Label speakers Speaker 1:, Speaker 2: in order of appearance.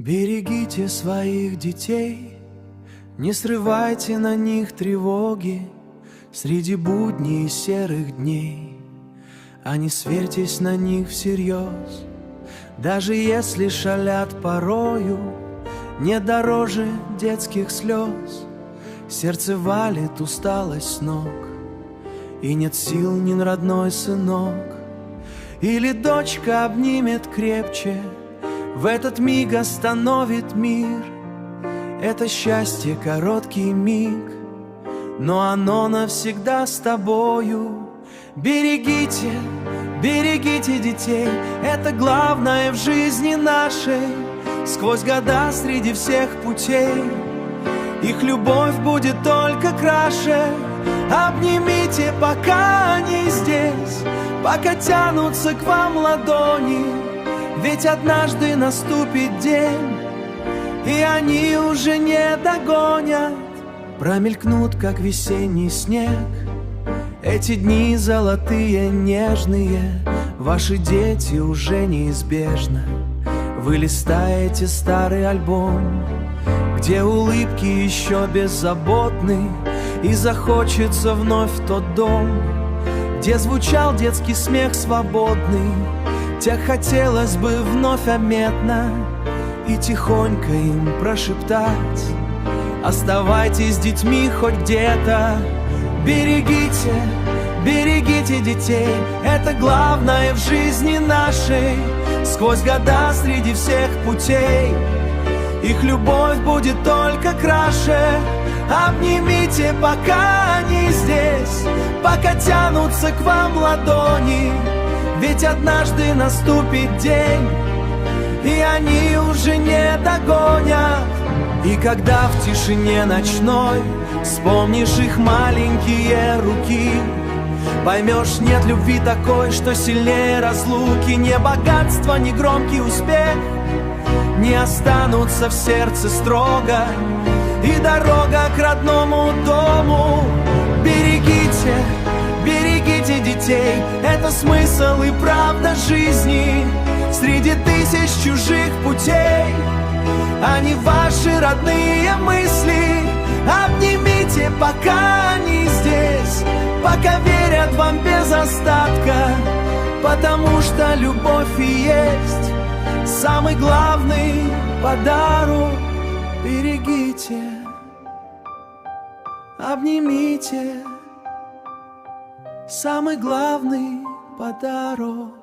Speaker 1: Берегите своих детей, не срывайте на них тревоги среди будней и серых дней, а не сверьтесь на них всерьез. Даже если шалят порою, не дороже детских слез. Сердце валит усталость с ног, и нет сил ни на родной сынок. Или дочка обнимет крепче, в этот миг остановит мир. Это счастье короткий миг, но оно навсегда с тобою. Берегите, берегите детей, это главное в жизни нашей. Сквозь года среди всех путей их любовь будет только краше. Обнимите, пока они здесь, пока тянутся к вам ладони. Ведь однажды наступит день, и они уже не догонят. Промелькнут, как весенний снег, эти дни золотые, нежные. Ваши дети уже неизбежно. Вы листаете старый альбом, где улыбки еще беззаботны, и захочется вновь в тот дом, где звучал детский смех свободный. Те хотелось бы вновь обметно и тихонько им прошептать: оставайтесь с детьми хоть где-то. Берегите, берегите детей, это главное в жизни нашей. Сквозь года среди всех путей их любовь будет только краше. Обнимите, пока они здесь, пока тянутся к вам ладони. Ведь однажды наступит день, и они уже не догонят. И когда в тишине ночной вспомнишь их маленькие руки, поймешь, нет любви такой, что сильнее разлуки. Ни богатство, ни громкий успех не останутся в сердце строго, и дорога к родному дому. Берегите, берегите детей, это смысл и правда жизни. Среди тысяч чужих путей они ваши родные мысли. Обнимите, пока они здесь, пока верят вам без остатка, потому что любовь и есть самый главный подарок. Берегите, обнимите, самый главный подарок.